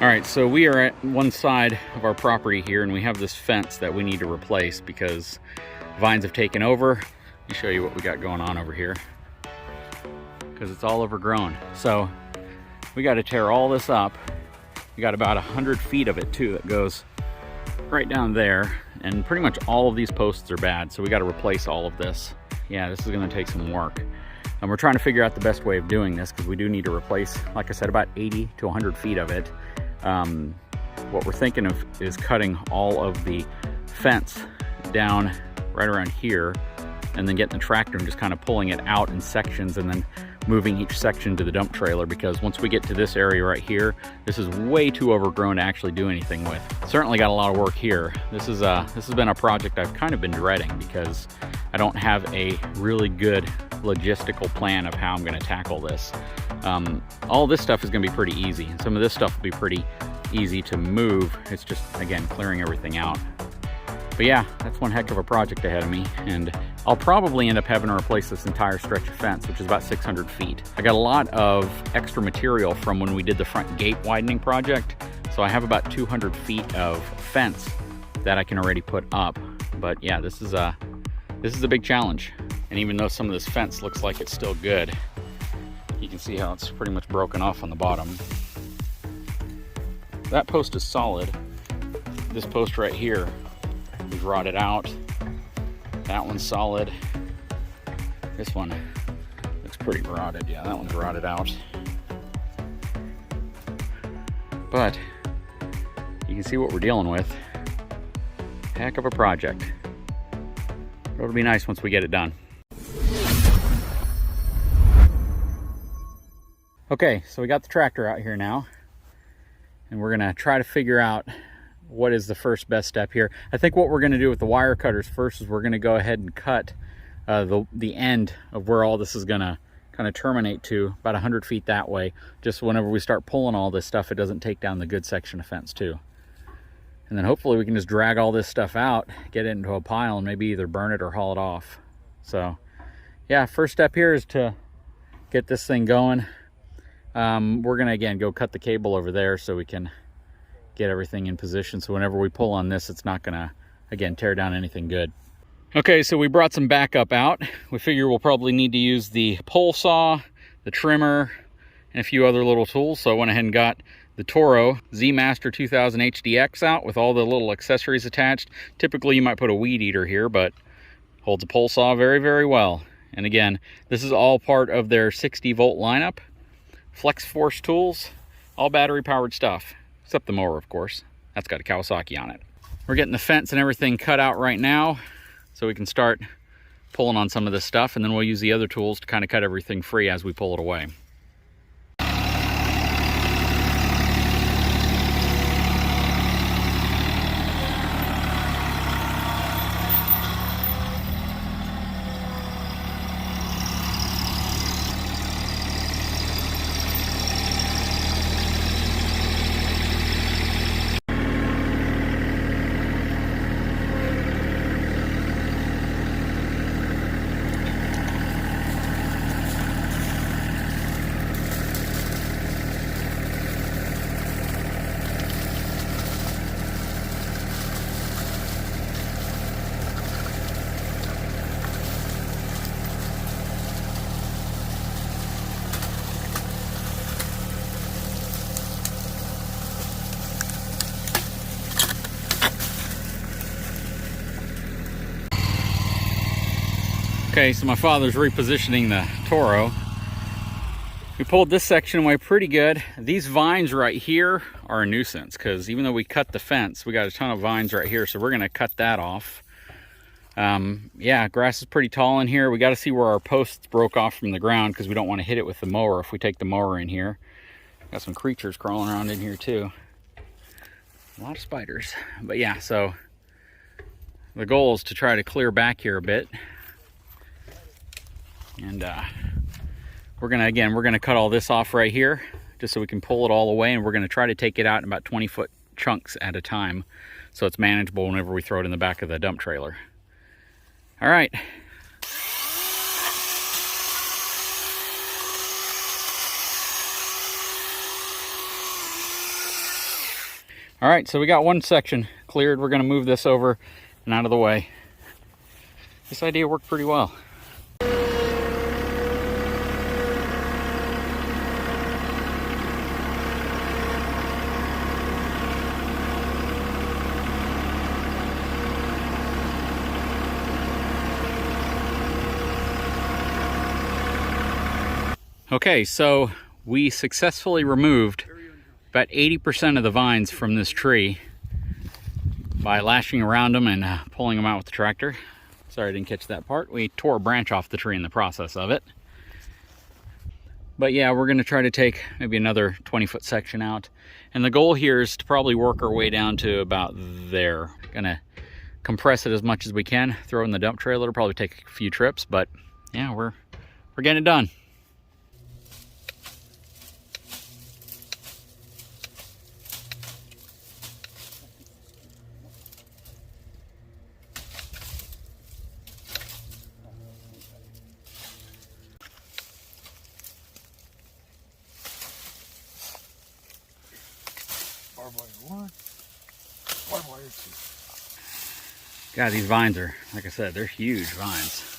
All right, so we are at one side of our property here, and we have this fence that we need to replace because vines have taken over. Let me show you what we got going on over here because it's all overgrown. So we got to tear all this up. We got about 100 feet of it too that goes right down there, and pretty much all of these posts are bad, so we got to replace all of this. Yeah, this is going to take some work. And we're trying to figure out the best way of doing this because we do need to replace, like I said, about 80 to 100 feet of it. What we're thinking of is cutting all of the fence down right around here and then getting the tractor and just kind of pulling it out in sections and then moving each section to the dump trailer, because once we get to this area right here, this is way too overgrown to actually do anything with. Certainly got a lot of work here. This has been a project I've kind of been dreading because I don't have a really good logistical plan of how I'm going to tackle this. All this stuff is going to be pretty easy, and some of this stuff will be pretty easy to move. It's just, again, clearing everything out. But yeah, that's one heck of a project ahead of me, and I'll probably end up having to replace this entire stretch of fence, which is about 600 feet. I got a lot of extra material from when we did the front gate widening project, so I have about 200 feet of fence that I can already put up. But yeah, this is a big challenge. And even though some of this fence looks like it's still good, you can see how it's pretty much broken off on the bottom. That post is solid. This post right here is rotted out. That one's solid. This one looks pretty rotted. Yeah, that one's rotted out. But you can see what we're dealing with. Heck of a project. It'll be nice once we get it done. Okay, so we got the tractor out here now, and we're gonna try to figure out what is the first best step here. I think what we're gonna do with the wire cutters first is we're gonna go ahead and cut the end of where all this is gonna kind of terminate to, about 100 feet that way. Just whenever we start pulling all this stuff, it doesn't take down the good section of fence too. And then hopefully we can just drag all this stuff out, get it into a pile, and maybe either burn it or haul it off. So yeah, first step here is to get this thing going. We're gonna again go cut the cable over there so we can get everything in position, so whenever we pull on this, it's not gonna again tear down anything good. Okay, so we brought some backup out. We figure we'll probably need to use the pole saw, the trimmer, and a few other little tools. So I went ahead and got the Toro Z Master 2000 HDX out with all the little accessories attached. Typically you might put a weed eater here, but holds a pole saw very, very well. And again, this is all part of their 60-volt lineup. Flex Force tools, all battery powered stuff, except the mower, of course. That's got a Kawasaki on it. We're getting the fence and everything cut out right now so we can start pulling on some of this stuff, and then we'll use the other tools to kind of cut everything free as we pull it away. Okay, so my father's repositioning the Toro. We pulled this section away pretty good. These vines right here are a nuisance because even though we cut the fence, we got a ton of vines right here, so we're gonna cut that off. Yeah, grass is pretty tall in here. We got to see where our posts broke off from the ground because we don't want to hit it with the mower if we take the mower in here. Got some creatures crawling around in here too. A lot of spiders. But yeah, so the goal is to try to clear back here a bit. And we're gonna cut all this off right here just so we can pull it all away, and we're gonna try to take it out in about 20-foot chunks at a time so it's manageable whenever we throw it in the back of the dump trailer. All right. All right, so we got one section cleared. We're gonna move this over and out of the way. This idea worked pretty well. Okay, so we successfully removed about 80% of the vines from this tree by lashing around them and pulling them out with the tractor. Sorry I didn't catch that part. We tore a branch off the tree in the process of it. But yeah, we're gonna try to take maybe another 20-foot section out. And the goal here is to probably work our way down to about there. Gonna compress it as much as we can, throw it in the dump trailer. It'll probably take a few trips, but yeah, we're getting it done. God, these vines are, like I said, they're huge vines.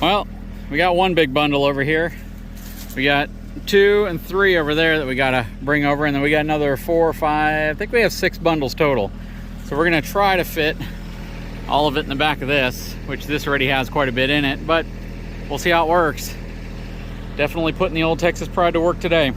Well, we got one big bundle over here. We got 2 and 3 over there that we gotta bring over, and then we got another 4 or 5. I think we have 6 bundles total. So we're gonna try to fit all of it in the back of this, which this already has quite a bit in it, but we'll see how it works. Definitely putting the old Texas Pride to work today.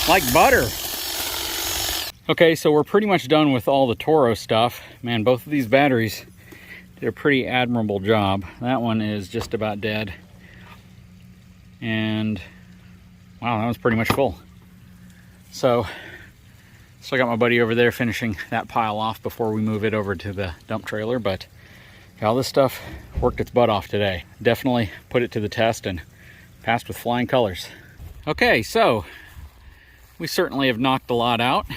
like butter. Okay, so we're pretty much done with all the Toro stuff. Man, both of these batteries did a pretty admirable job. That one is just about dead. And wow, that one's pretty much full. So, still got my buddy over there finishing that pile off before we move it over to the dump trailer, but all this stuff worked its butt off today. Definitely put it to the test and passed with flying colors. Okay, so we certainly have knocked a lot out.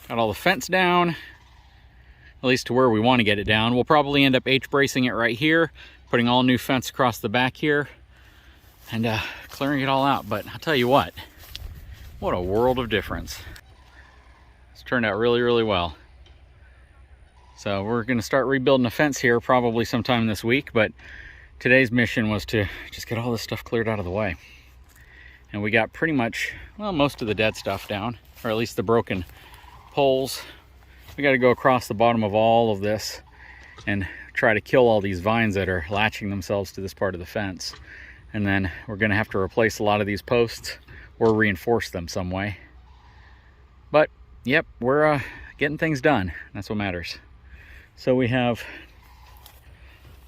Got all the fence down, at least to where we want to get it down. We'll probably end up H-bracing it right here, putting all new fence across the back here, and clearing it all out. But I'll tell you what a world of difference. It's turned out really, really well. So we're gonna start rebuilding the fence here probably sometime this week, but today's mission was to just get all this stuff cleared out of the way. And we got pretty much, well, most of the dead stuff down, or at least the broken poles. We got to go across the bottom of all of this and try to kill all these vines that are latching themselves to this part of the fence. And then we're going to have to replace a lot of these posts or reinforce them some way. But yep, we're getting things done. That's what matters. So we have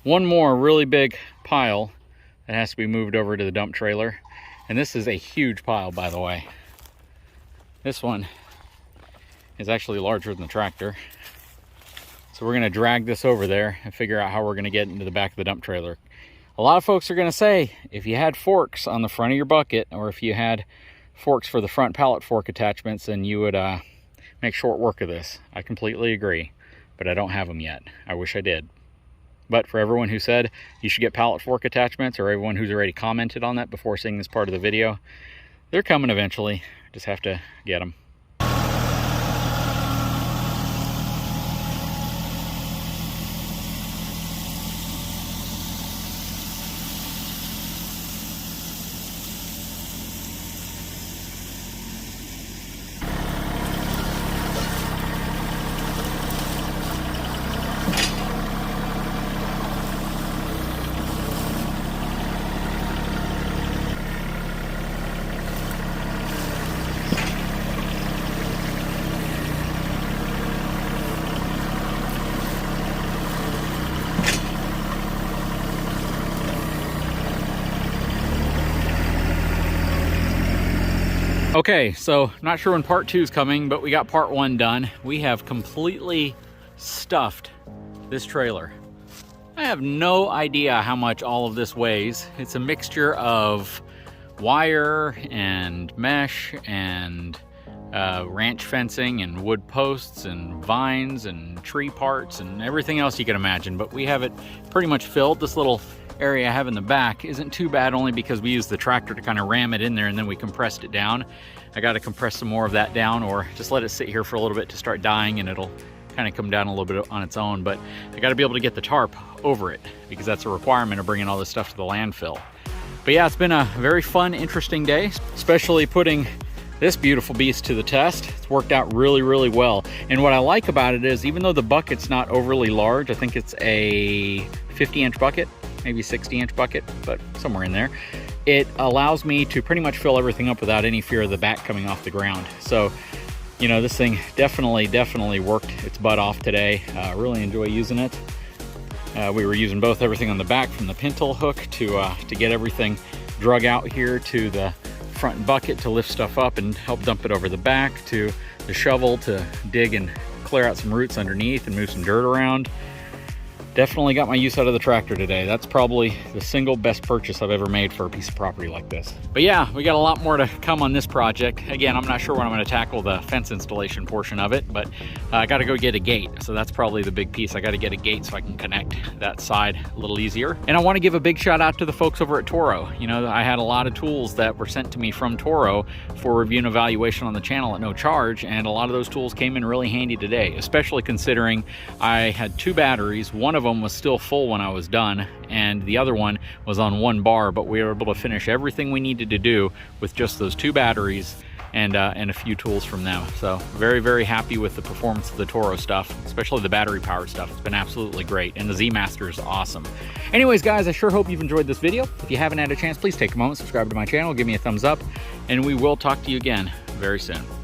one more really big pile that has to be moved over to the dump trailer. And this is a huge pile, by the way. This one is actually larger than the tractor. So we're gonna drag this over there and figure out how we're gonna get into the back of the dump trailer. A lot of folks are gonna say, if you had forks on the front of your bucket, or if you had forks for the front pallet fork attachments, then you would make short work of this. I completely agree, but I don't have them yet. I wish I did. But for everyone who said you should get pallet fork attachments, or everyone who's already commented on that before seeing this part of the video, they're coming eventually. Just have to get them. Okay, so not sure when part 2 is coming, but we got part 1 done. We have completely stuffed this trailer. I have no idea how much all of this weighs. It's a mixture of wire and mesh and ranch fencing and wood posts and vines and tree parts and everything else you can imagine, but we have it pretty much filled. This little area I have in the back isn't too bad, only because we used the tractor to kind of ram it in there and then we compressed it down. I got to compress some more of that down, or just let it sit here for a little bit to start dying and it'll kind of come down a little bit on its own. But I got to be able to get the tarp over it, because that's a requirement of bringing all this stuff to the landfill. But yeah, it's been a very fun, interesting day, especially putting this beautiful beast to the test. It's worked out really, really well. And what I like about it is, even though the bucket's not overly large, I think it's a 50-inch bucket, maybe 60-inch bucket, but somewhere in there, it allows me to pretty much fill everything up without any fear of the back coming off the ground. So, you know, this thing definitely worked its butt off today. Really enjoy using it. We were using everything on the back, from the pintle hook to get everything drug out here, to the front bucket to lift stuff up and help dump it over the back, to the shovel to dig and clear out some roots underneath and move some dirt around. Definitely got my use out of the tractor today. That's probably the single best purchase I've ever made for a piece of property like this. But yeah, we got a lot more to come on this project. Again, I'm not sure when I'm going to tackle the fence installation portion of it, but I got to go get a gate. So that's probably the big piece. I got to get a gate so I can connect that side a little easier. And I want to give a big shout out to the folks over at Toro. You know, I had a lot of tools that were sent to me from Toro for review and evaluation on the channel at no charge, and a lot of those tools came in really handy today, especially considering I had 2 batteries. One of them was still full when I was done, and the other one was on 1 bar, but we were able to finish everything we needed to do with just those 2 batteries and a few tools from them. So very, very happy with the performance of the Toro stuff, especially the battery powered stuff. It's been absolutely great, and the Z Master is awesome. Anyways, guys, I sure hope you've enjoyed this video. If you haven't had a chance, please take a moment, subscribe to my channel, give me a thumbs up, and we will talk to you again very soon.